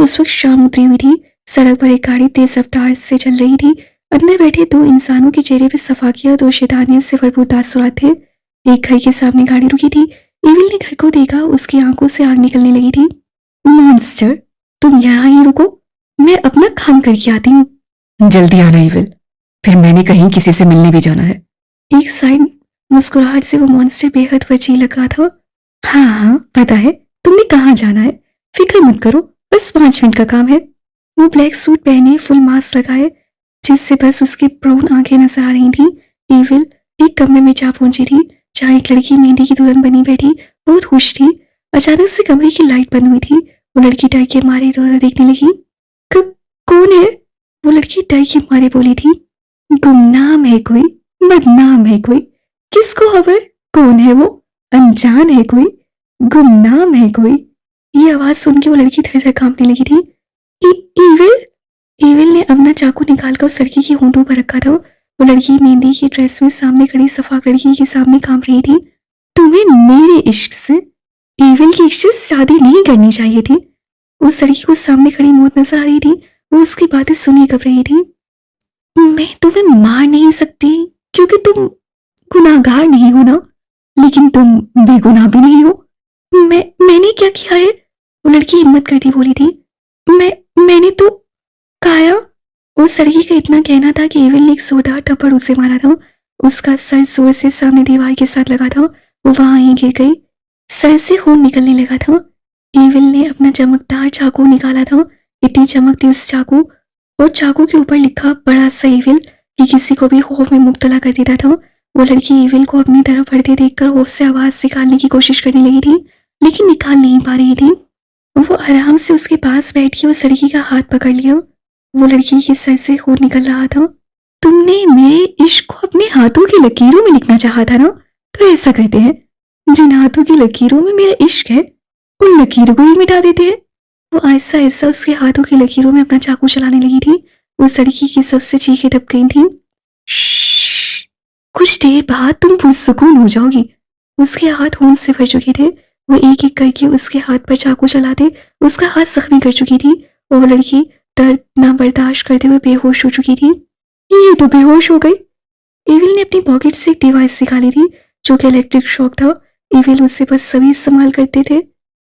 उस वक्त शाम उतरी हुई थी। सड़क पर एक गाड़ी तेज रफ्तार से चल रही थी। अंदर बैठे दो इंसानों के चेहरे पे सफाकिया और दो शैतानियत से भरपूर तासुरात थे। एक घर के सामने गाड़ी रुकी थी। एविल ने घर को देखा, उसकी आंखों से आग निकलने लगी थी। मॉन्स्टर, तुम यहाँ ही रुको, मैं अपना काम करके आती हूँ। जल्दी आना एविल, फिर मैंने कहीं किसी से मिलने भी जाना है। एक साइड मुस्कुराहट से वो मॉन्स्टर बेहद वजीह लग रहा था। हाँ हाँ पता है तुमने कहाँ जाना है, फिक्र मत करो, बस 5 मिनट का काम है। वो ब्लैक सूट पहने, फुल मास्क लगाए, जिससे बस उसकी ब्राउन आंखें नजर आ रही थी। एविल एक कमरे में जा पहुंची थी जहाँ एक लड़की मेहंदी की दुल्हन बनी बैठी बहुत खुश थी। अचानक से कमरे की लाइट बंद हुई थी। वो लड़की डर के मारे इधर उधर देखने लगी। कौन है? वो लड़की डर के मारे बोली थी। गुमनाम है कोई, बदनाम है कोई, किसको खबर कौन है वो? अनजान है कोई, गुमनाम है कोई। ये आवाज सुन के वो लड़की थर थर कांपने लगी थी। एविल ने अपना चाकू निकालकर उस लड़की के होंठों पर रखा था। वो लड़की मेहंदी की ड्रेस में सामने खड़ी सफाक लड़की के सामने कांप रही थी। तुम्हें मेरे इश्क से, एविल की इश्क से शादी नहीं करनी चाहिए थी। उस लड़की को सामने खड़ी मौत नजर आ रही थी। वो उसकी बातें सुनी कब रही थी। मैं तुम्हें मार नहीं सकती क्योंकि तुम गुनाहगार नहीं हो ना, लेकिन तुम बेगुनाह भी नहीं हो। मैंने क्या किया है? वो लड़की हिम्मत करती बोली थी। मैंने तो खाया। उस लड़की का इतना कहना था कि एविल ने एक जोरदार थप्पड़ उसे मारा था। उसका सर जोर से सामने दीवार के साथ लगा था। वो वहां ही गिर गई। सर से खून निकलने लगा था। एविल ने अपना चमकदार चाकू निकाला था। इतनी चमक थी उस चाकू, और चाकू के ऊपर लिखा बड़ा सा एविल कि किसी को भी खौफ में मुब्तला कर देता था। वो लड़की एविल को अपनी तरफ बढ़ते देखकर खौफ से आवाज निकालने की कोशिश करने लगी थी, लेकिन निकाल नहीं पा रही थी। वो आराम से उसके पास बैठ के उस लड़की का हाथ पकड़ लिया। वो लड़की के सर से खून निकल रहा था। तुमने मेरे इश्क को अपने हाथों की लकीरों में लिखना चाहा था ना, तो ऐसा करते हैं, जिन हाथों की लकीरों में मेरा इश्क है उन लकीरों को ही मिटा देते हैं। वो ऐसा ऐसा उसके हाथों की लकीरों में अपना चाकू चलाने लगी थी। उस लड़की की सबसे चीखें दब गई थी। कुछ देर बाद तुम पुरसुकून हो जाओगी। उसके हाथ खून से भर चुके थे। वो एक एक करके उसके हाथ पर चाकू चलाते उसका हाथ जख्मी कर चुकी थी, और वो लड़की दर्द ना बर्दाश्त करते हुए बेहोश हो चुकी थी। ये तो बेहोश हो गई। एविल ने अपनी पॉकेट से एक डिवाइस निकाली थी जो कि इलेक्ट्रिक शॉक था। एविल उससे बस सभी इस्तेमाल करते थे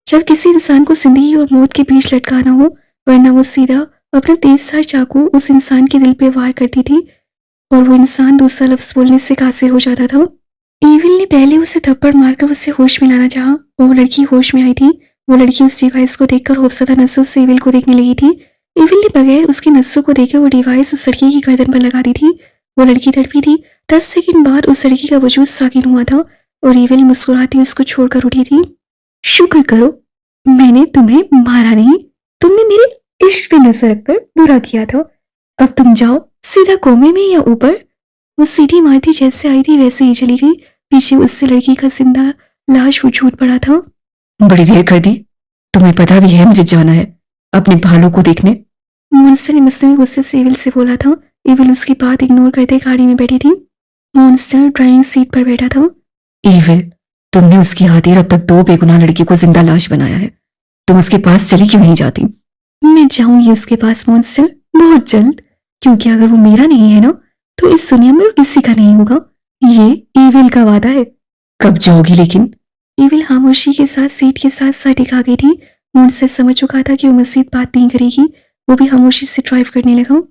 जब किसी इंसान को जिंदगी और मौत के बीच लटकाना हो, वरना वो सीधा अपना तेजधार चाकू उस इंसान के दिल पे वार करती थी और वो इंसान दूसरा लफ्ज बोलने से कासिर हो जाता था। एविल ने पहले उसे थप्पड़ मारकर उससे होश में लाना चाहा और वो लड़की होश में आई थी। वो लड़की उस डिवाइस को देखकर खौफजदा नसों से एविल को देखने लगी थी। एविल ने बगैर उसकी नसों को देखे वो डिवाइस उस लड़की की गर्दन पर लगा दी थी। वो लड़की तड़पी थी। 10 सेकंड बाद उस लड़की का वजूद साकिन हुआ था और एविल मुस्कुराती उसको छोड़कर उठी थी। शुक्र करो मैंने तुम्हें मारा नहीं, तुमने मेरे इश्क पे नजर रखकर बुरा किया था। अब तुम जाओ सीधा कोमे में या ऊपर। वो सीधी मारती जैसे आई थी वैसे ही चली गई। पीछे उससे लड़की का जिंदा लाश वजूद पड़ा था। बड़ी देर कर दी, तुम्हें पता भी है मुझे जाना है अपने भालू को देखने। मॉन्स्टर ने मसनूई गुस्से से एविल से बोला था। एविल उसकी बात इग्नोर करते गाड़ी में बैठी थी। मॉन्स्टर ड्राइविंग सीट पर बैठा था। एविल, तुमने उसकी खातिर अब तक 2 बेगुनाह लड़की को जिंदा लाश बनाया है, तुम उसके पास चली क्यों नहीं जाती? मैं जाऊंगी उसके पास मॉन्स्टर, बहुत जल्द, क्योंकि अगर वो मेरा नहीं है ना तो इस दुनिया में वो किसी का नहीं होगा। ये एविल का वादा है। कब जाओगी लेकिन? एविल खामोशी के साथ सीट के साथ सर टिका गई थी। मॉन्स्टर समझ चुका था कि वो मजीद बात नहीं करेगी। वो भी खामोशी से ड्राइव करने लगा।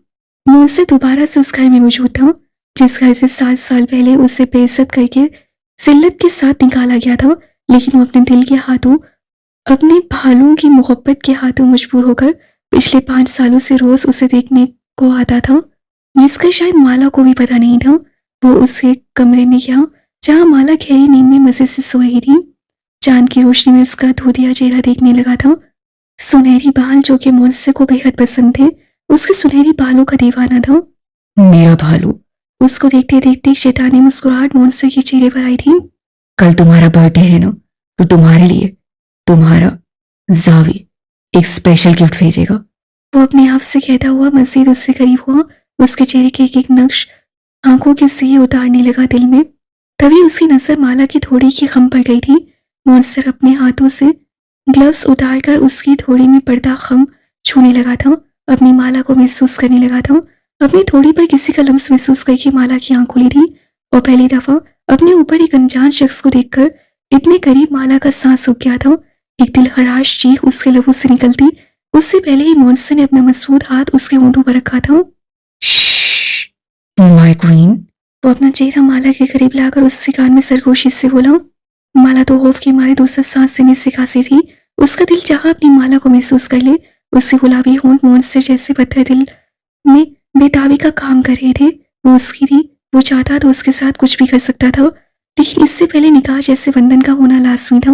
मॉन्स्टर दोबारा से उस घर में मौजूद था जिस घर से 7 साल पहले उसे बेइज्जत करके जिल्लत के साथ निकाला गया था, लेकिन वो अपने दिल के हाथों, अपने भालू की मोहब्बत के हाथों मजबूर होकर पिछले 5 सालों से रोज उसे देखने को आता था, जिसका शायद माला को भी पता नहीं था। वो उसके कमरे में गया जहां माला गहरी नींद में मजे से सो रही थी। चांद की रोशनी में उसका धुंधला चेहरा देखने लगा था। सुनहरी बाल जो कि मॉन्स्टर को बेहद पसंद थे, उसके सुनहरी बालों का दीवाना था। मेरा भालू। उसको देखते देखते शैतानी मुस्कुराहट मॉन्स्टर के चेहरे पर आई थी। कल तुम्हारा बर्थडे है ना, तो तुम्हारे लिए तुम्हारा जावी एक स्पेशल गिफ्ट भेजेगा। वो अपने आप से कहता हुआ मजीद उससे करीब हुआ। उसके चेहरे के एक एक नक्श आंखों के सिए उतारने लगा दिल में। तभी उसकी नजर माला की थोड़ी की खम पर गई थी। मॉन्स्टर अपने हाथों से ग्लव्स उतारकर उसकी थोड़ी में पर्दा खम छूने लगा था, अपनी माला को महसूस करने लगा था। अपनी थोड़ी पर किसी का लम्स महसूस करके माला की आंख खुली थी और पहली दफा अपने ऊपर एक अनजान शख्स को देखकर इतने करीब माला का सांस रुक गया था। एक दिलखराश चीख उसके लबों से निकलती उससे पहले ही मॉन्स्टर ने अपना मजबूत हाथ उसके होंठों पर रखा था। My queen. वो अपना चेहरा माला के करीब लाकर उससे कान में सरगोशी से बोला। माला तो खौफ के मारे दूसरा सांस लेने से खांसी थी। उसका दिल चाहा अपनी माला को महसूस कर ले। उसके गुलाबी होंठ मॉन्स्टर जैसे पत्थर दिल में बेताबी का काम कर रहे थे। वो उसकी थी, वो चाहता तो उसके साथ कुछ भी कर सकता था, लेकिन इससे पहले निकाह जैसे बंधन का होना लाजमी था।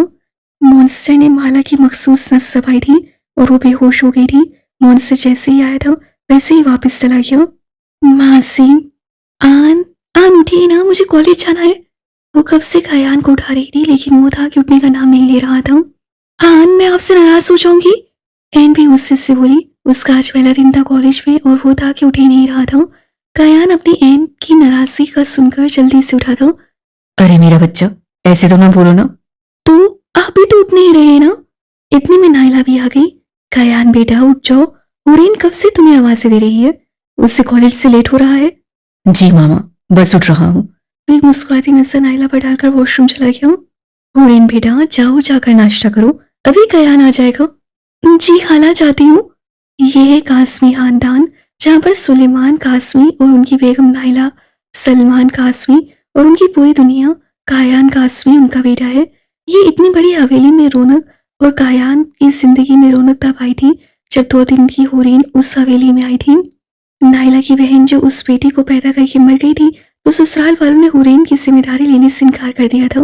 मॉन्स्टर ने माला की मखसूस नस दबाई थी और वो बेहोश हो गई थी। मॉन्स्टर जैसे ही आया था वैसे ही वापस चला गया। मासीम, आन आन उठिए ना, मुझे कॉलेज जाना है। वो कब से कयान को उठा रही थी, लेकिन वो था कि उठने का नाम नहीं ले रहा था। आन, मैं आपसे नाराज हो जाऊंगी, एन भी गुस्से से बोली। उसका आज पहला दिन था कॉलेज में और वो था कि उठ ही नहीं रहा था। कयान अपनी एन की नाराजगी का सुनकर जल्दी से उठा था। अरे मेरा बच्चा, ऐसे तो ना बोलो ना। तो आप भी तो उठ नहीं रहे ना। इतने में नाइला भी आ गई। कयान बेटा उठ जाओ, ओरेन कब से तुम्हें आवाजें दे रही है, उससे कॉलेज से लेट हो रहा है। जी मामा, बस उठ रहा हूँ। वो एक मुस्कुराती नजर नाइला पर डालकर वॉशरूम चला गया। ओरेन बेटा जाओ, जाकर नाश्ता करो, अभी कयान आ जाएगा। जी खाला, जाती हूँ। ये है कासमी खानदान, जहाँ पर सुलेमान कासमी और उनकी बेगम नाइला, सलमान कासमी और उनकी पूरी दुनिया, कायान कासमी उनका बेटा है। ये इतनी बड़ी हवेली में रौनक और कायान की जिंदगी में रौनक तब आई थी जब 2 दिन की हुरैन उस हवेली में आई थी। नाइला की बहन जो उस बेटी को पैदा करके मर गई थी, तो ससुराल वालों ने हुरैन की जिम्मेदारी लेने से इनकार कर दिया था।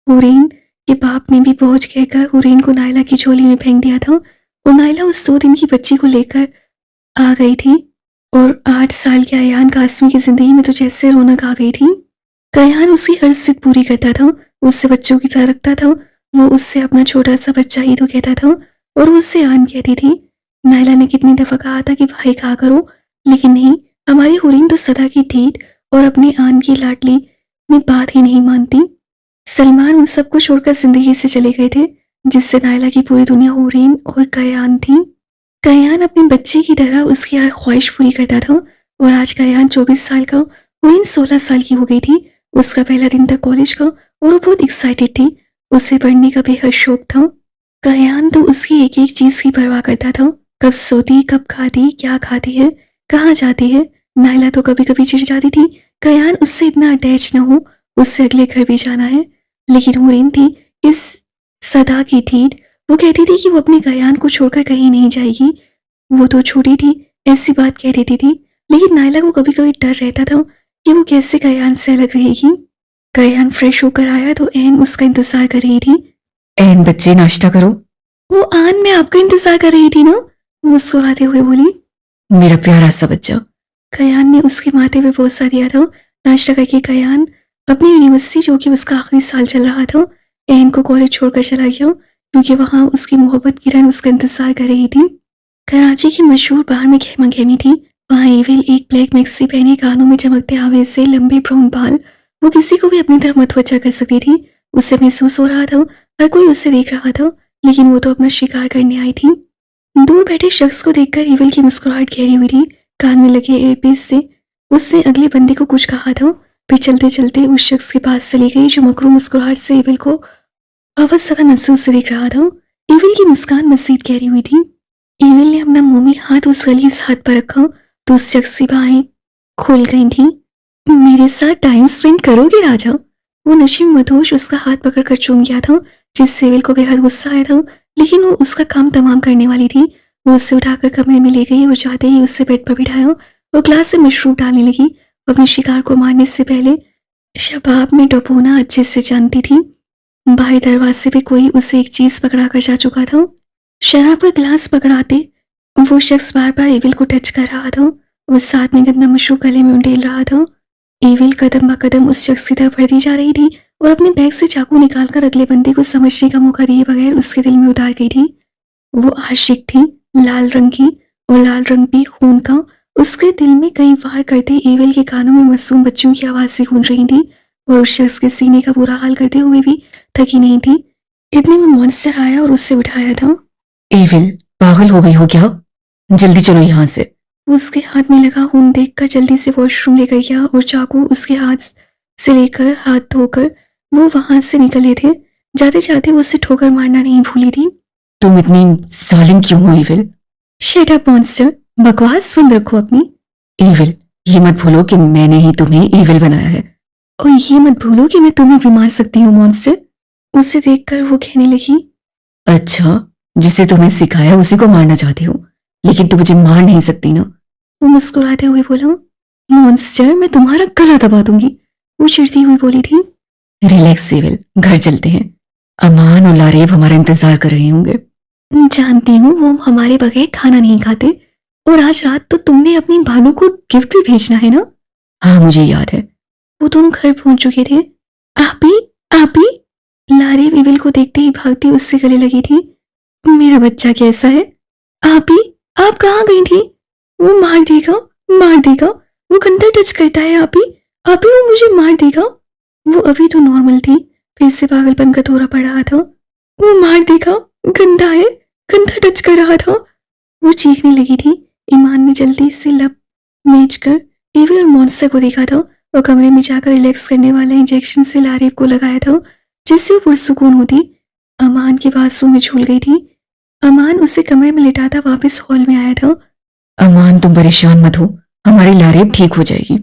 हुरैन के बाप ने भी बोझ कहकर हुरैन को नाइला की झोली में फेंक दिया था और नाइला उस 2 दिन की बच्ची को लेकर आ गई थी। और 8 साल के अयान कासमी की जिंदगी में तो जैसे रौनक आ गई थी। कयान उसकी हर जिद पूरी करता था, उससे बच्चों की तरह रखता था। वो उससे अपना छोटा सा बच्चा ही तो कहता था और वो उससे आन कहती थी। नाइला ने कितनी दफा कहा था कि भाई कहा करो, लेकिन नहीं, हमारी हुरैन तो सदा की ढीठ और अपनी आन की लाडली में बात ही नहीं मानती। सलमान उन सबको छोड़कर जिंदगी से चले गए थे, जिससे नाइला की पूरी दुनिया हुरैन और कयान थी। कयान अपने बच्चे की तरह उसकी हर ख्वाहिश पूरी करता था और आज कयान 24 साल का, हुरैन 16 साल की हो गई थी। उसका पहला दिन था कॉलेज का और वो बहुत एक्साइटेड थी। उसे पढ़ने का बेहद शौक था। कयान तो उसकी एक एक चीज की परवाह करता था, कब सोती, कब खाती, क्या खाती है, कहाँ जाती है। नाइला तो कभी कभी चिढ़ जाती थी कयान उससे इतना अटैच न हो, उससे अगले घर भी जाना है। लेकिन हुरैन थी इस सदा की ठीठ। वो कहती थी कि वो अपने कयान को छोड़कर कहीं नहीं जाएगी। वो तो छोटी थी, ऐसी बात कह देती थी, लेकिन नाइला को कभी कभी डर रहता था कि वो कैसे कयान से अलग रहेगी। कयान फ्रेश होकर आया तो एन उसका इंतजार कर रही थी। एन बच्चे, नाश्ता करो। वो आन, मैं आपका इंतजार कर रही थी ना, वो मुस्कुराते हुए बोली। मेरा प्यारा सा बच्चा। कयान ने उसके माथे पे बोसा दिया था। नाश्ता करके कयान अपनी यूनिवर्सिटी, जो कि उसका आखिरी साल चल रहा था, एन को कॉलेज छोड़कर चला गया, क्योंकि वहां उसकी मोहब्बत किरण उसका इंतजार कर रही थी। कराची की मशहूर बार में गहमा गहमी थी। वहां एविल एक ब्लैक मैक्सी पहने, कानों में चमकते आवेज से लंबे ब्राउन बाल, वो किसी को भी अपनी तरफ मतवजा कर सकती थी। उसे महसूस हो रहा था हर कोई उसे देख रहा था, लेकिन वो तो अपना शिकार करने आई थी। दूर बैठे शख्स को देखकर एविल की मुस्कुराहट गहरी हुई थी। कान में लगे एयरपीस से उसने अगले बंदे को कुछ कहा था, फिर चलते चलते उस शख्स के पास चली गई जो मकरू मुस्कुराहट से एविल को अवसदा नजरों से देख रहा था। एविल की मुस्कान मजीद गहरी हुई थी। एविल ने अपना मोमी हाथ उस गलीस हाथ पर रखा तो उस शख्स की बाहें खुल गई थी। मेरे साथ टाइम स्पेंड करोगे राजा? वो नशीब मदहोश उसका हाथ पकड़कर चूम गया था, जिससे एविल को बेहद गुस्सा आया था, लेकिन वो उसका काम तमाम करने वाली थी। वो उससे उठाकर कमरे में ले गई और जाते ही उससे बेड पर बिठाया। वो ग्लास से मशरूब डालने लगी। वो अपने शिकार को मारने से पहले शबाब में डुबोना अच्छे से जानती थी। बाहर दरवाजे पे कोई उसे एक चीज पकड़ा कर जा चुका था। शराब का ग्लास पकड़ाते वो शख्स बार बार एविल को टच कर रहा था और साथ में गंदा मशरूब गले में उंडेल रहा था। एविल कदम ब कदम उस शख्स की तरफ बढ़ती जा रही थी और अपने बैग से चाकू निकालकर अगले बंदे को समझने का मौका दिए बगैर उसके दिल में उतार गई थी। वो आशिक थी, लाल रंग की, और लाल रंग भी खून का। उसके दिल में कई वार करते एविल के कानों में मासूम बच्चों की आवाजें गूंज रही थी और उस शख्स के सीने का बुरा हाल करते हुए भी थकी नहीं थी। इतने में मॉन्स्टर आया और उससे उठाया था। एविल, पागल हो गई हो क्या? जल्दी चलो यहाँ से। उसके हाथ में लगा खून देखकर जल्दी से वॉशरूम लेकर गया और चाकू उसके हाथ से लेकर हाथ धोकर वो वहां से निकले थे। जाते जाते वो उसे ठोकर मारना नहीं भूली थी। तुम इतनी जालिम क्यों हो इविल? शट अप मॉन्स्टर, बकवास सुन रखो अपनी। इविल, ये मत भूलो कि मैंने ही तुम्हें इविल बनाया है। और ये मत भूलो कि मैं तुम्हें भी मार सकती हूँ मॉन्स्टर। उसे देखकर वो कहने लगी, अच्छा, जिसे तुम्हें सिखाया उसी को मारना चाहती हूँ, लेकिन तुम मुझे मार नहीं सकती ना। वो मुस्कुराते हुए बोला, मॉन्स्टर मैं तुम्हारा गला दबा दूंगी। वो चिढ़ती हुई बोली थी। रिलैक्स इविल, घर चलते हैं। अमान और लारेब हमारा इंतजार कर रहे होंगे। जानती हूँ वो हमारे बगैर खाना नहीं खाते। और आज रात तो तुमने अपनी भालू को गिफ्ट भी भेजना है ना? हाँ, मुझे याद है। वो दोनों घर पहुंच चुके थे। आपी, आपी। लारेब इविल को देखते ही भागती उससे गले लगी थी। मेरा बच्चा कैसा है? आपी, आप कहाँ गई थी? वो मार देगा, मार देगा। वो गंदा टच करता है आपी, आपी वो मुझे मार देगा। वो अभी तो नॉर्मल थी, फिर से पागलपन का दौरा पड़ रहा था। वो मार देगा, गंदा है, गंदा टच कर रहा था। वो चीखने लगी थी। ईमान ने जल्दी से लब मेज कर इविल और मॉन्स्टर को देखा था और कमरे में जाकर रिलैक्स करने वाला इंजेक्शन से लारेब को लगाया था, जिससे वो पुरसुकून होती। अमान की बातों में झूल गई थी। अमान उसे कमरे में लिटाता वापस हॉल में आया था। अमान, तुम परेशान मत हो, हमारी लारेब ठीक हो जाएगी।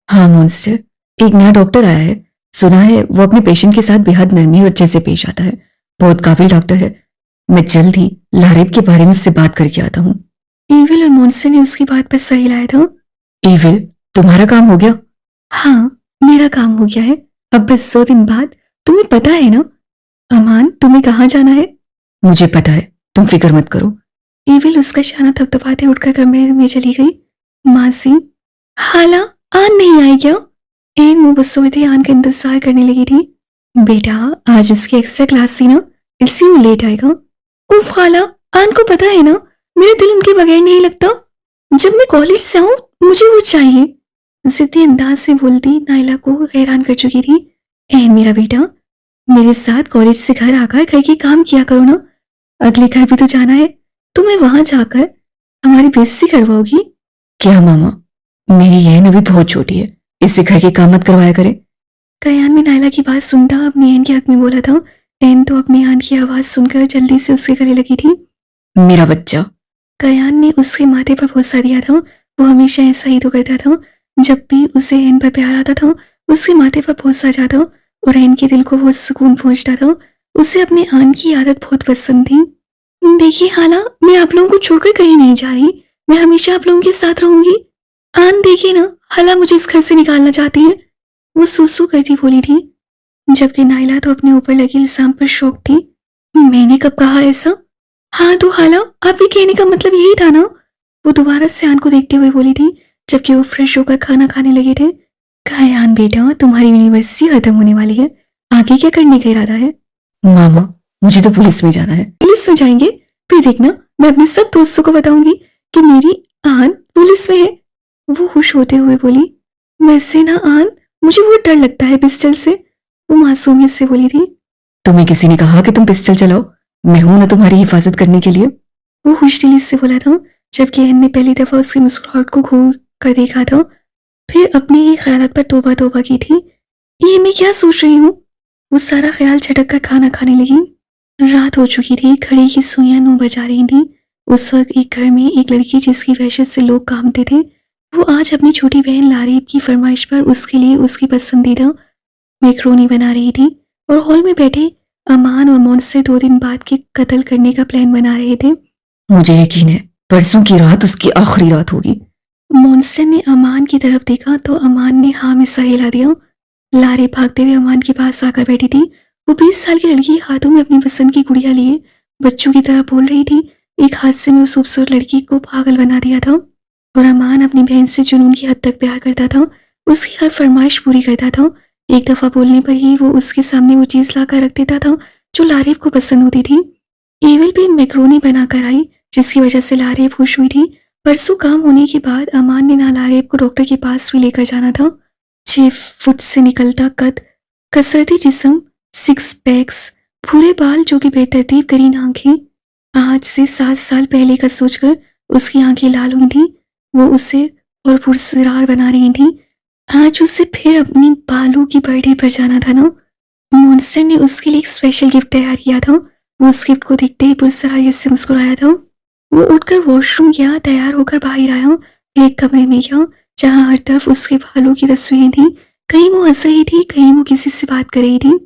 हाँ मॉन्स्टर, एक नया डॉक्टर आया है, सुना है वो अपने पेशेंट के साथ बेहद नरमी और अच्छे से पेश आता है। बहुत काबिल डॉक्टर है। मैं जल्द ही लारेब के बारे में उससे बात करके आता हूँ। इविल और मॉन्स्टर ने उसकी बात पर सही लाया था। इविल, तुम्हारा काम हो गया? हाँ, मेरा काम हो गया है। अब बस 2 दिन बाद। तुम्हें पता है ना अमान, तुम्हें कहाँ जाना है? मुझे पता है, तुम फिक्र मत करो। इविल उसका शाना थपथपाते उठकर कमरे में चली गई। मासी, हाला, आन नहीं आई क्या? एन मुंह बसोते आन का इंतजार करने लगी थी। बेटा, आज उसकी एक्स्ट्रा क्लास थी ना, इसलिए वो लेट आएगा। उफ खाला, आन को पता है ना मेरा दिल उनके बगैर नहीं लगता। जब मैं कॉलेज से आऊं मुझे वो चाहिए। जिद्दी अंदाज से बोलती नाइला को हैरान कर चुकी थी। एन मेरा बेटा, मेरे साथ कॉलेज से घर आकर घर के काम किया करो ना। अगले घर भी तो जाना है। तुम्हें वहां जाकर हमारी बेइज्जती करवाओगी? क्या मामा, मेरी यहन अभी बहुत छोटी है, इससे घर के काम मत करवाया करे। कयान में नाइला की बात सुनता अपनी एन के हक में बोला था। एन तो अपनी आन की आवाज सुनकर जल्दी से उसके गले लगी थी। मेरा बच्चा। कयान ने उसके माथे पर भरोसा दिया था। वो हमेशा ऐसा ही तो करता था। जब भी उसे एन पर प्यार आता था उसके माथे पर भरोसा जाता और एन के दिल को बहुत सुकून पहुंचता था। उसे अपने आन की आदत बहुत पसंद थी। देखिए हाला, मैं आप लोगों को छोड़कर कहीं नहीं जा रही। मैं हमेशा आप लोगों के साथ रहूंगी। आन देखिए ना, हाला मुझे इस घर से निकालना चाहती है। वो सूसू करती बोली थी। जबकि नाइला तो अपने ऊपर लगे इल्जाम पर शौक थी। मैंने कब कहा ऐसा? हाँ तो हाला, आपके कहने का मतलब यही था ना? वो दोबारा से आन को देखते हुए बोली थी, जबकि वो फ्रेश होकर खाना खाने लगे थे। कयान बेटा, तुम्हारी यूनिवर्सिटी खत्म होने वाली है, आगे क्या करने का इरादा है? मामा, मुझे तो पुलिस में जाना है। पुलिस में जाएंगे? फिर देखना, मैं अपने सब दोस्तों को बताऊंगी कि मेरी आन पुलिस में है। वो खुश होते हुए बोली। वैसे ना आन, मुझे बहुत डर लगता है पिस्टल से। वो मासूमियत से बोली थी। तुम्हें किसी ने कहा कि तुम पिस्टल चलाओ? मैं हूं ना तुम्हारी हिफाजत करने के लिए। वो खुशदिली से बोला था, जबकि एन ने पहली दफा उसकी मुस्कुराहट को घूर कर देखा था। फिर अपनी ही ख्यालात पर तोबा तोबा की थी। ये मैं क्या सोच रही हूँ? वो सारा ख्याल झटक कर खाना खाने लगी। रात हो चुकी थी, घड़ी की सुइयां 9 बजा रही थी। उस वक्त एक घर में एक लड़की जिसकी वहशत से लोग कांपते थे, वो आज अपनी छोटी बहन लारेब की फरमाइश पर उसके लिए उसकी पसंदीदा मैक्रोनी बना रही थी। और हॉल में बैठे अमान और मॉन्स्टर 2 दिन बाद के कत्ल करने का प्लान बना रहे थे। मुझे यकीन है परसों की रात उसकी आखिरी रात होगी। मॉन्स्टर ने अमान की तरफ देखा तो अमान ने हाँ में सर हिला दिया। लारेब भागते हुए अमान के पास आकर बैठी थी। वो 20 साल की लड़की हाथों में अपनी पसंद की गुड़िया लिए बच्चों की तरह बोल रही थी। एक हादसे में उस खूबसूरत लड़की को पागल बना दिया था और अमान अपनी बहन से जुनून की हद तक प्यार करता था। उसकी हर फरमाइश पूरी करता था। एक दफा बोलने पर ही वो उसके सामने वो चीज लाकर रख देता था जो लारेब को पसंद होती थी। एविल भी मैक्रोनी बनाकर आई, जिसकी वजह से लारेब खुश हुई थी। परसों काम होने के बाद अमान ने ना लारेब को डॉक्टर के पास भी लेकर जाना था। 6 फुट से निकलता कद, कसरती जिस्म, 6 पैक्स, भूरे बाल जो कि बेतरतीब ग्रीन आंखें। आज से 7 साल पहले का सोचकर उसकी आंखें लाल हुई थी। वो उसे और पुरस्कार बना रही थी। आज उसे फिर अपनी बालू की बर्थडे पर जाना था ना। मॉन्स्टर ने उसके लिए एक स्पेशल गिफ्ट तैयार किया था। वो उस गिफ्ट को देखते ही पुरस्कार से मुस्कुराया था। वो उठकर वॉशरूम गया, तैयार होकर बाहर आया, एक कमरे में गया जहां हर तरफ उसके बालों की तस्वीरें थी। कहीं वो हंस रही थी, कहीं वो किसी से बात कर रही थी।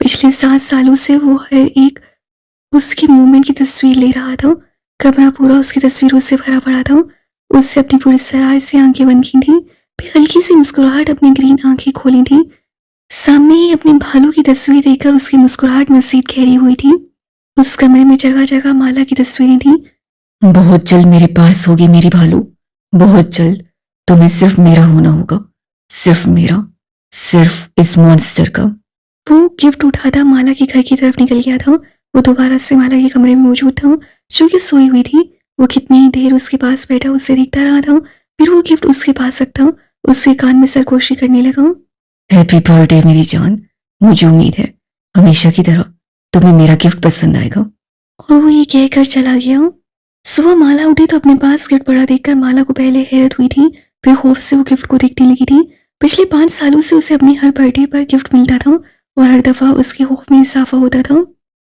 पिछले 7 सालों से वो हर एक उसके मूवमेंट की तस्वीर ले रहा था। कमरा पूरा उसकी तस्वीरों से भरा पड़ा था। उससे अपनी पूरी सरार से आंखें बंद की थी, फिर हल्की सी मुस्कुराहट अपनी ग्रीन आंखें खोली थी। सामने ही अपने भालू की तस्वीर देखकर उसकी मुस्कुराहट मजीद गहरी हुई थी। उस कमरे में जगह जगह माला की तस्वीरें थी। बहुत जल्द मेरे पास होगी मेरी भालू, बहुत जल्द। तुम्हें सिर्फ मेरा होना होगा, सिर्फ मेरा, सिर्फ इस मॉन्स्टर का। वो गिफ्ट उठाता माला के घर की तरफ निकल गया था। वो दोबारा से माला के कमरे में मौजूद था, जो कि सोई हुई थी। वो कितनी ही देर उसके पास बैठा उसे देखता रहा था। फिर वो गिफ्ट उसके पास रखता, उसके कान में सरगोशी करने लगा। हैप्पी बर्थडे मेरी जान। मुझे उम्मीद है हमेशा की तरह तुम्हें मेरा गिफ्ट पसंद आएगा। और वो ये कहकर चला गया। सुबह माला उठी तो अपने पास गिफ्ट पड़ा देखकर माला को पहले हैरत हुई थी, फिर खौफ से वो गिफ्ट को देखने लगी थी। पिछले 5 सालों से उसे अपनी हर बर्थडे पर गिफ्ट मिलता था और हर दफा उसके खौफ में इजाफा होता था।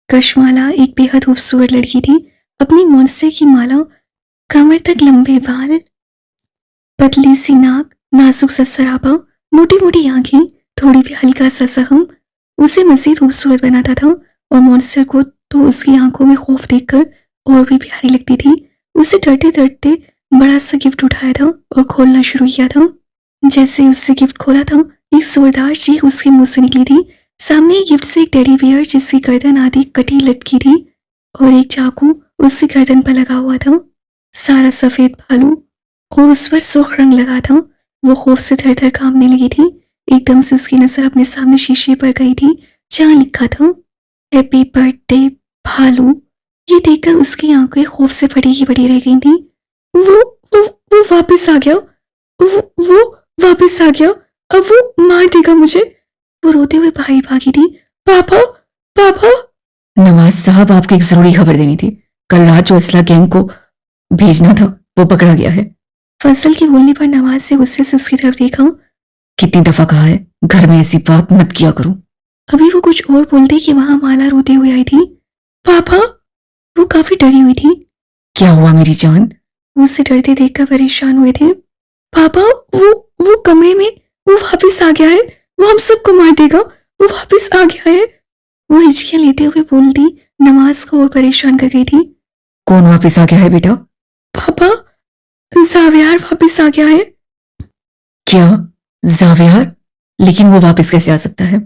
कशमाला एक बेहद खूबसूरत लड़की थी। अपनी मॉन्स्टर की माला, कमर तक लंबे बाल, पतली सी नाक, नाजुक सा सराबा, मोटी मोटी आंखें, थोड़ी भी हल्का सा सहम उसे मजीद खूबसूरत बनाता था। और मॉन्स्टर को तो उसकी आंखों में खौफ देखकर और भी प्यारी लगती थी। उसे डरते डरते बड़ा सा गिफ्ट उठाया था और खोलना शुरू किया था। जैसे ही उससे गिफ्ट खोला था, एक जोरदार चीख उसके मुंह से निकली थी। सामने ही गिफ्ट से एक टेडी बियर जिसकी गर्दन आधी कटी लटकी थी और एक चाकू उसकी गर्दन पर लगा हुआ था। सारा सफेद भालू और उस पर सुर्ख रंग लगा था। वो खौफ से थर थर कांपने लगी थी। एकदम से उसकी नजर अपने सामने शीशे पर गई थी जहां लिखा था हैप्पी बर्थडे भालू। ये देखकर उसकी आंखें खौफ से फटी की पड़ी रह गई थी। वो वापस आ गया। वो वापस आ गया। अब वो मार देगा मुझे। वो रोते हुए बाहर भागी थी। पापा, पापा। नवाज साहब, आपको एक जरूरी खबर देनी थी। कल रात जो असला गैंग को भेजना था वो पकड़ा गया है। फैसल के बोलने पर नवाज से गुस्से से उसकी तरफ देखा। कितनी दफा कहा है घर में ऐसी बात मत किया करो। अभी वो कुछ और बोलते कि वहां माला रोते हुए आई थी। पापा। वो काफी डरी हुई थी। क्या हुआ मेरी जान? वो उसे डरते देखकर परेशान हुए थे। पापा, वो कमरे में, वो वापस आ गया है। वो हम सबको मार देगा। वो वापस आ गया है। वो हिचकियां लेते हुए बोलती नमाज को और परेशान कर गई थी। कौन वापस आ गया है बेटा? पापा, जावियार वापस आ गया है। क्या? जावियार? लेकिन वो वापस कैसे आ सकता है?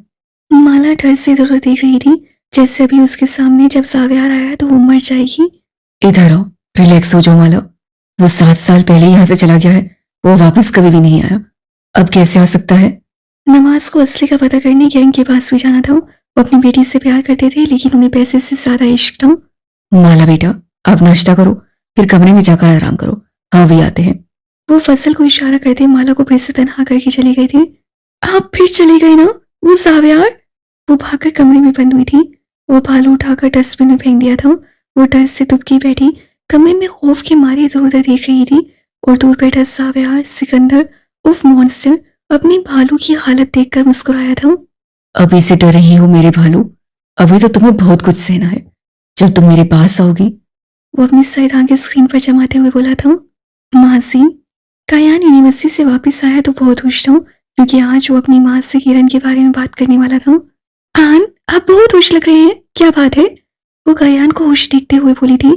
माला डर से इधर देख रही थी, जैसे अभी उसके सामने जब जावियार आया तो वो मर जाएगी। इधर आओ, रिलैक्स हो जाओ माला। वो 7 साल पहले यहाँ से चला गया है, वो वापस कभी भी नहीं आया। अब कैसे आ सकता है? नमाज को असली का पता करने गैंग के पास भी जाना था। वो अपनी बेटी से प्यार करते थे, लेकिन उन्हें पैसे से ज्यादा इश्क था। माला बेटा, आप नाश्ता करो, फिर कमरे में जाकर आराम करो, हाँ भी आते हैं। वो फसल को इशारा करते माला को फिर से तनहा करके चले गए थे। आप फिर चले गए ना? वो जावियार। वो भागकर कमरे में बंद हुई थी। वो भालू उठाकर डस्टबिन में फेंक दिया था। वो डर से दुबकी बैठी कमरे में खौफ के मारे इधर उधर देख रही थी और दूर बैठा जावियार, सिकंदर उफ मॉन्स्टर अपनी भालू की हालत देखकर मुस्कुराया था। अभी से डर रही हो मेरे भालू? अभी तो तुम्हें बहुत कुछ सहना है। जब तुम मेरे पास आओगी। वो अपनी सर आगे स्क्रीन पर जमाते हुए बोला था। मासी, कायान यूनिवर्सिटी से वापस आया तो बहुत खुश था, क्योंकि आज वो अपनी माँ से किरण के बारे में बात करने वाला था। आन, आप बहुत खुश लग रहे हैं, क्या बात है? वो कायान को खुश देखते हुए बोली थी।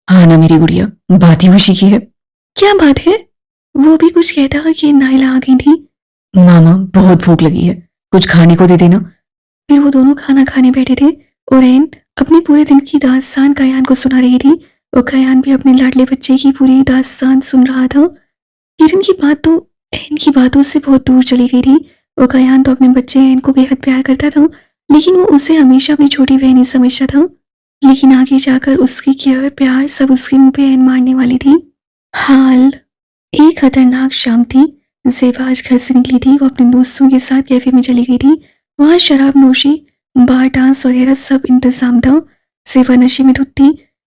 हाँ ना मेरी गुड़िया, बात ही खुशी की है। क्या बात है? वो भी कुछ कहता कि नाइला आ गई थी। मामा, बहुत भूख लगी है, कुछ खाने को दे देना। फिर वो दोनों खाना खाने बैठे थे और एन अपनी पूरे दिन की दास्तान कायान को सुना रही थी और कायान भी अपने लाडले बच्चे की पूरी दास्तान सुन रहा था। किरण की बात तो एन की बातों से बहुत दूर चली गई थी और कायान तो अपने बच्चे एन को बेहद प्यार करता था, लेकिन वो उसे हमेशा अपनी छोटी बहन ही समझता था। लेकिन आगे जाकर उसकी केयर प्यार सब उसके मुंह पे एन मारने वाली थी। हाल एक खतरनाक शाम थी। ज़ेबा आज घर से निकली थी। वो अपने दोस्तों के साथ कैफे में चली गई थी। वहाँ शराब नोशी, बार, डांस वगैरह सब इंतजाम था। ज़ेबा नशे में धुत थी।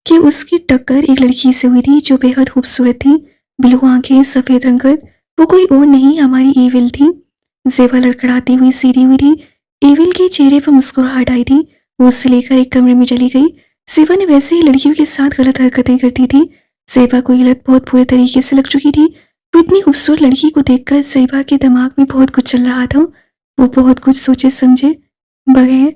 कि उसकी टक्कर एक लड़की से हुई थी जो बेहद खूबसूरत थी, ब्लू आंखें, सफेद रंगत। वो कोई और नहीं, हमारी एविल थी। जेबा लड़खड़ाती हुई सीधी हुई थी। एविल के चेहरे पर मुस्कुराहट आई थी। वो उससे लेकर एक कमरे में चली गई। सेबा ने वैसे ही लड़कियों के साथ गलत हरकतें करती थी। सेबा को ये लत बहुत बुरे तरीके से लग चुकी थी। वो इतनी खूबसूरत लड़की को देखकर सेबा के दिमाग में बहुत कुछ चल रहा था। वो बहुत कुछ सोचे समझे बगैर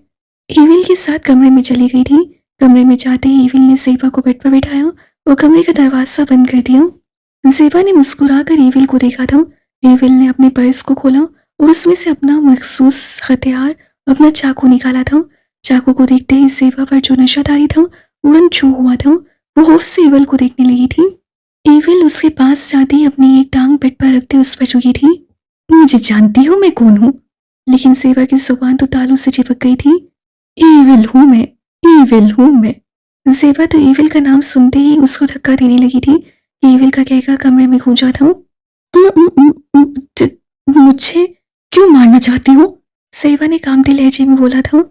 एविल के साथ कमरे में चली गई थी। कमरे में जाते ही एविल ने सेबा को बेड पर बैठाया और कमरे का दरवाजा बंद कर दिया। सेबा ने मुस्कुराकर एविल को देखा था। एविल ने अपने पर्स को खोला और उसमें से अपना मखसूस हथियार, अपना चाकू निकाला था। चाकू को देखते ही सेबा पर जो नशादारी था उड़न छू हुआ था। वो खौफ से एविल को देखने लगी थी। एविल उसके पास जाती ही अपनी एक टांग बेड पर रखते उस पर झुकी थी। मुझे जानती हो मैं कौन हूँ? लेकिन सेबा की जुबान तो तालू से चिपक गई थी। एविल हूँ मैं, एविल हूँ मैं। सेबा तो एविल का नाम सुनते ही उसको धक्का देने लगी थी। एविल का कहकर कमरे में गूंजा था। मुझे क्यों मारना चाहती हो? सेबा ने कामते लहजे में बोला था।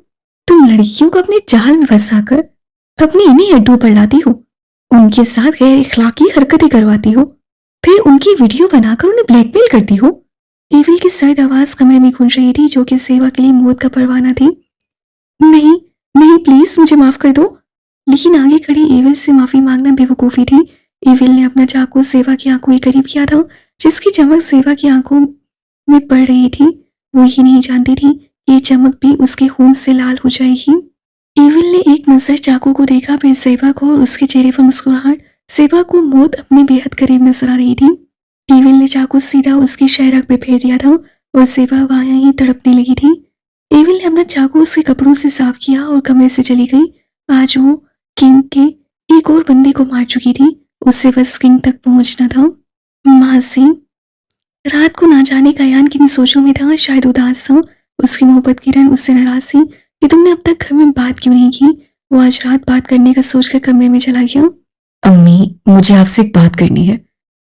तुम लड़कियों को अपने जाल में फंसाकर अपनी इन्हीं अड्डों पर लाती हो, उनके साथ गैर इखलाकी हरकतें करवाती हो, फिर उनकी वीडियो बनाकर उन्हें ब्लैकमेल करती हो। एविल की सर्द आवाज कमरे में गूंज रही थी जो कि सेबा के लिए मौत का परवाना थी। नहीं नहीं, प्लीज मुझे माफ कर दो। लेकिन आगे खड़ी एविल से माफी मांगना बेवकूफी थी। एविल ने अपना चाकू सेबा की आंखों के करीब किया था, जिसकी चमक सेबा की आंखों में पड़ रही थी। वो ये नहीं जानती थी कि ये चमक भी उसके खून से लाल हो जाएगी। एविल ने एक नजर चाकू को देखा, फिर सेबा को, और उसके चेहरे पर मुस्कुराहट। सेबा को मौत अपने बेहद करीब नजर आ रही थी। एविल ने चाकू सीधा उसकी शहरक पे फेर दिया था और सेबा वहां ही तड़पने लगी थी। एविल ने अपना चाकू उसके कपड़ों से साफ किया और कमरे से चली गई। आज वो किंग के एक और बंदे को मार चुकी थी। उसे बस किंग तक पहुंचना था। मासी रात को ना जाने कयान किन सोचों में था, शायद उदास था। उसकी मोहब्बत किरण उससे नाराज थी कि तुमने अब तक घर में बात क्यों नहीं की। वो आज रात बात करने का सोचकर कमरे में चला गया। अम्मी, मुझे आपसे एक बात करनी है।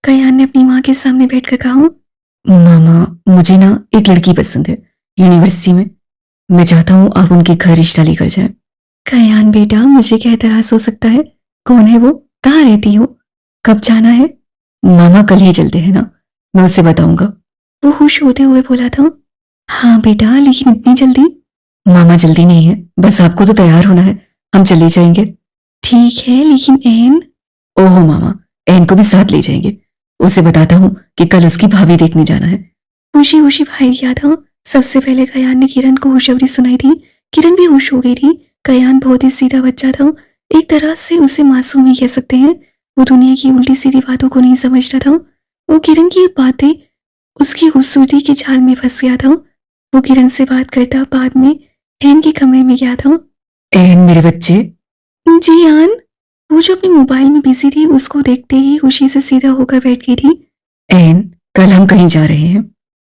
कयान ने अपनी माँ के सामने बैठकर कहा। मामा, मुझे ना एक लड़की पसंद है यूनिवर्सिटी में। मैं चाहता हूँ आप उनके घर रिश्ता लेकर जाएं। कयान बेटा, मुझे क्या एतराज हो सकता है? कौन है वो? कहाँ रहती हो? कब जाना है? मामा, कल ही चलते हैं ना, मैं उसे बताऊंगा। वो खुश होते हुए बोला था। हाँ बेटा, लेकिन इतनी जल्दी? मामा, जल्दी नहीं है, बस आपको तो तैयार होना है, हम चले जाएंगे। ठीक है, लेकिन एन? ओहो मामा, एन को भी साथ ले जाएंगे। उसे बताता हूँ कि कल उसकी भाभी देखने जाना है। खुशी खुशी भाई किया था। सबसे पहले कयान ने किरण को खुशखबरी सुनाई थी। किरण भी खुश हो गई थी। कयान बहुत ही सीधा बच्चा था, एक तरह से उसे मासूम ही कह सकते हैं। वो दुनिया की उल्टी सीधी बातों को नहीं समझता था। वो किरण की बातें उसकी खूबसूरती के जाल में फंस गया था। वो किरण से बात करता बाद में एन के कमरे में गया था। एन मेरे बच्चे। जी आन। वो जो अपने मोबाइल में बिजी थी उसको देखते ही खुशी से सीधा होकर बैठ गई थी। एन, कल हम कहीं जा रहे हैं।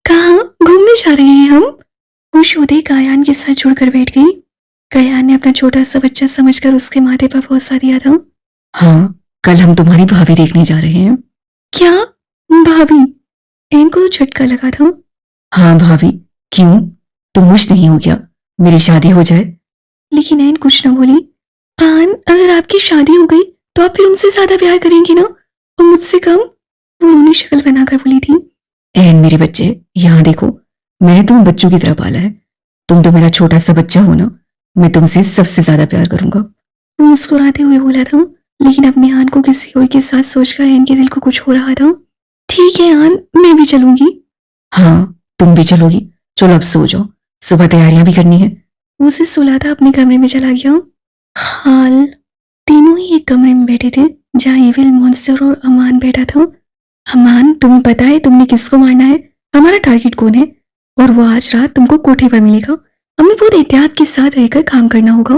कहाँ? घूमने जा रहे हैं हम? खुश होते कयान के साथ जुड़कर बैठ गई। कयान ने अपना छोटा सा बच्चा समझकर उसके माथे पर पहुंचा दिया था। हाँ, कल हम तुम्हारी भाभी देखने जा रहे हैं। क्या भाभी? एन को तो झटका लगा था। हाँ भाभी। क्यों, तुम खुश नहीं हो क्या मेरी शादी हो जाए? लेकिन एन कुछ न बोली। आन, अगर आपकी शादी हो गई तो आप फिर उनसे ज्यादा प्यार करेंगे ना, और मुझसे कम? वो रोनी शक्ल बनाकर बोली थी। एन मेरे बच्चे, यहाँ देखो, मैंने तुम्हें बच्चों की तरह पाला है। तुम तो मेरा छोटा सा बच्चा हो ना, मैं तुमसे सबसे ज्यादा प्यार करूंगा। वो मुस्कुराते हुए बोला था, लेकिन अपनी आन को किसी और के साथ सोचकर एन के दिल को कुछ हो रहा था। ठीक है आन, मैं भी चलूंगी। हाँ, तुम भी चलोगी? चलो अब सो जाओ, सुबह तैयारियां भी करनी है। वो उसे सुलाता अपने कमरे में चला गया। हाल तीनों ही एक कमरे में बैठे थे जहाँ एविल, मॉन्स्टर और अमान बैठा था। अमान, तुम्हें पता है तुमने किसको मारना है? हमारा टारगेट कौन है? और वो आज रात तुमको कोठे पर मिलेगा। हमें बहुत एहतियात के साथ रहकर काम करना होगा।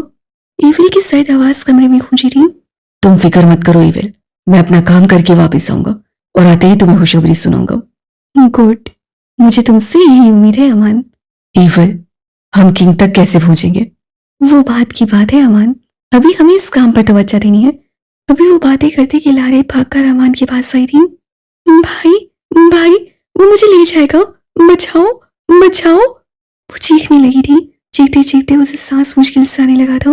एविल की सर्द आवाज कमरे में गूंजी थी। तुम फिक्र मत करो एविल, मैं अपना काम करके वापस आऊंगा और आते ही तुम्हें खुशखबरी सुनाऊंगा। गुड, मुझे तुमसे यही उम्मीद है अमान। एविल, हम किंग तक कैसे पहुंचेंगे? वो बात की बात है अमान, अभी हमें इस काम पर तवज्जो देनी है। अभी वो बातें करते कि लारे भागकर अमान के पास आई थी। भाई भाई, वो मुझे ले जाएगा, बचाओ बचाओ। वो चीखने लगी थी। चीखते चीखते उसे सांस मुश्किल से आने लगा था।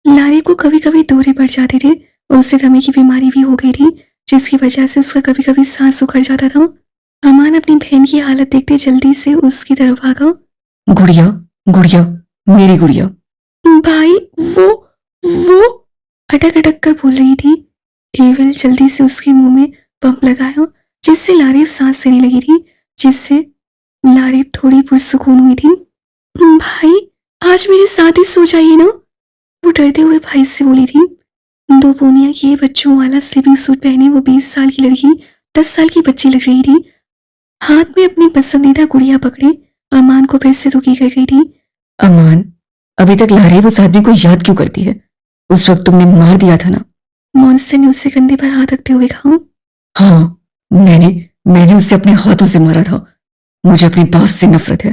लारे को कभी कभी दौरे पड़ जाते थे। और उसे दमे की बीमारी भी हो गई थी, जिसकी वजह से उसका कभी कभी सांस उखड़ जाता था। अमान अपनी बहन की हालत देखते जल्दी से उसकी तरफ भागा। गुड़िया, गुड़िया, मेरी गुड़िया। भाई, वो अटक अटक कर बोल रही थी। एविल जल्दी से उसके मुंह में पंप लगाया, जिससे लारिफ सांस लेने लगी थी, जिससे लारिफ थोड़ी पुरसुकून हुई थी। भाई, आज मेरे साथ ही सो जाइए ना, वो डरते हुए भाई से बोली थी। 2 पूनिया ये बच्चों वाला स्लीपिंग सूट पहने वो 20 साल की लड़की 10 साल की बच्ची लग रही थी। हाथ में अपनी पसंदीदा गुड़िया पकड़े अमान को फिर से दुखी कर गई थी। अमान, अभी तक लारेब उस आदमी को याद क्यों करती है? उस वक्त तुमने मार दिया था ना? मॉन्स्टर ने उससे कंधे पर हाथ रखते हुए कहा। हाँ, मैंने उसे अपने हाथों से मारा था। मुझे अपने बाप से नफरत है।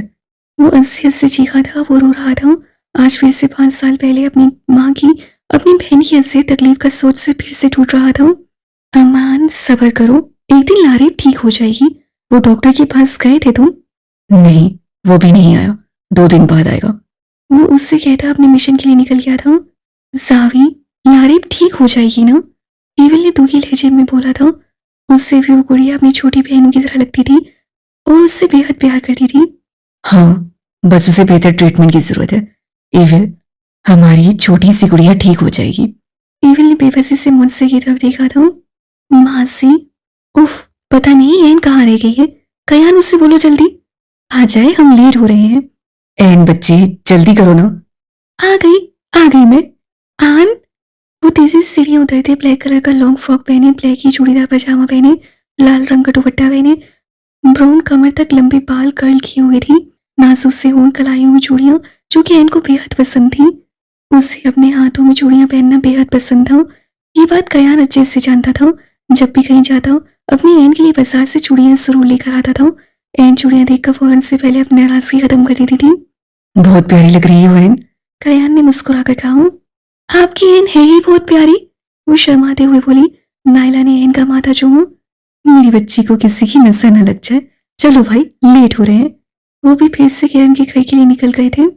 वो हंस से चीखा था, वो रो रहा था। आज फिर से 5 साल पहले अपनी माँ की, अपनी बहन की हंसी तकलीफ का सोच से फिर से टूट रहा था। अमान, सब्र करो, एक दिन लारेब ठीक हो जाएगी। वो डॉक्टर के पास गए थे तुम? नहीं, वो भी नहीं आया। 2 दिन बाद आएगा। वो उससे कहता अपने मिशन के लिए निकल गया था। जावी, लारेब ठीक हो जाएगी ना? एविल ने दुखी लहजे में बोला था। उससे भी वो गुड़िया अपनी छोटी बहनों की तरह लगती थी और उससे बेहद प्यार करती थी। हाँ, बस उसे बेहतर ट्रीटमेंट की जरूरत है। एविल, हमारी छोटी सी गुड़िया ठीक हो जाएगी। एविल ने बेबसी से मुझसे की तरफ देखा था। माँ से, उफ, पता नहीं एन कहाँ रह गई है। कयान, उससे बोलो जल्दी आ जाए, हम लेट हो रहे हैं। एन बच्चे, जल्दी करो ना। आ गई मैं। आन, वो तेजी से सीढ़ियां उतरते, ब्लैक कलर का लॉन्ग फ्रॉक पहने, ब्लैक ही चूड़ीदार पजामा पहने, लाल रंग का दुपट्टा पहने, ब्राउन कमर तक लंबे बाल कर्ल किए हुए थी, नाजुक से होंठ, कलाइयों में चूड़ियां जो कि एन को बेहद पसंद थी। उसे अपने हाथों में चूड़ियां पहनना बेहद पसंद था। ये बात कयान अच्छे से जानता था। जब भी कहीं जाता अपनी एन के लिए बाजार से चूड़ियां जरूर लेकर आता था। एन चूड़ियां देखकर फौरन से पहले अपनी नाराजगी खत्म कर देती थी। बहुत प्यारी लग रही हो एन। कयान ने मुस्कुराकर कहा। आपकी एन है ही बहुत प्यारी, वो शर्माते हुए बोली। नायला ने एन का माथा चूमा। मेरी बच्ची को किसी की नजर न लग जाए। चलो भाई, लेट हो रहे हैं। वो भी फिर से किरण के घर के लिए निकल गए थे।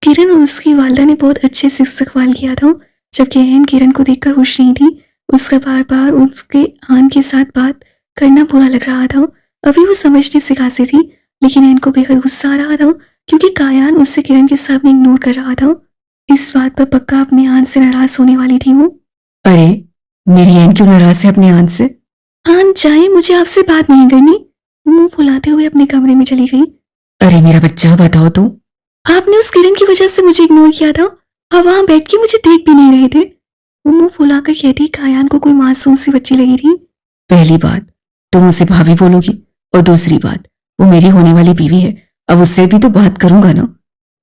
किरण और उसकी वालदा ने बहुत अच्छे से इस्तकबाल किया था, जबकि एन किरण को देखकर खुश नहीं थी। उसका बार बार उसके आन के साथ बात करना बुरा लग रहा था। अभी वो समझने से कासी थी, लेकिन एन को बेहद गुस्सा आ रहा था क्योंकि कायान उससे किरण के सामने इग्नोर कर रहा था। इस बात पर पक्का अपने आन से नाराज होने वाली थी वो। अरे, मेरी एन क्यों नाराज है अपने आन से? आन जाए, मुझे आपसे बात नहीं करनी। मुंह फुलाते हुए अपने कमरे में चली गई। अरे मेरा बच्चा, बताओ तो। आपने उस किरण की वजह से मुझे इग्नोर किया था। आप वहां बैठ के मुझे देख भी नहीं रहे थे। वो मुंह फुलाकर कहती कायान को कोई मासूम सी बच्ची लगी थी। पहली बात, तुम उसे भाभी बोलोगी, और दूसरी बात, वो मेरी होने वाली बीवी है। अब उससे भी तो बात करूंगा ना।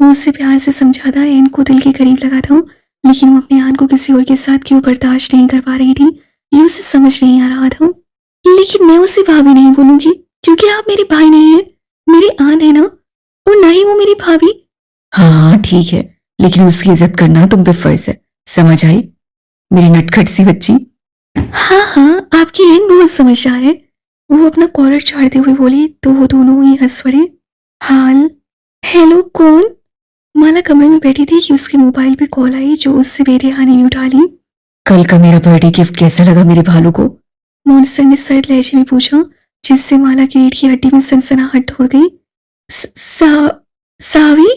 वो उसे प्यार से समझाता एन को दिल के करीब लगा था, लेकिन वो अपने आन को किसी और के साथ क्यों बर्दाश्त नहीं कर पा रही थी, ये उसे समझ नहीं आ रहा था। लेकिन मैं उसे भाभी नहीं बोलूंगी क्योंकि आप मेरे भाई नहीं है, मेरी आन है ना, और ना ही वो मेरी भाभी। हाँ ठीक है, लेकिन उसकी इज्जत करना तुम पे फर्ज है, समझ आई मेरी नटखट सी बच्ची? हाँ, आपकी एन बहुत समझदार है। वो अपना कॉलर छाड़ते हुए बोली तो वो दोनों ही हंस पड़े। हाल, हेलो, कौन? माला कमरे में बैठी थी कि उसके मोबाइल पे कॉल आई, जो उससे बेरिहानी ने उठा ली। कल का मेरा बर्थडे गिफ्ट कैसा लगा मेरे भालू को? मॉन्स्टर ने सर्द लहजे में पूछा, जिससे माला की रीढ़ की हड्डी में सनसनाहट दौड़ गई। सावी?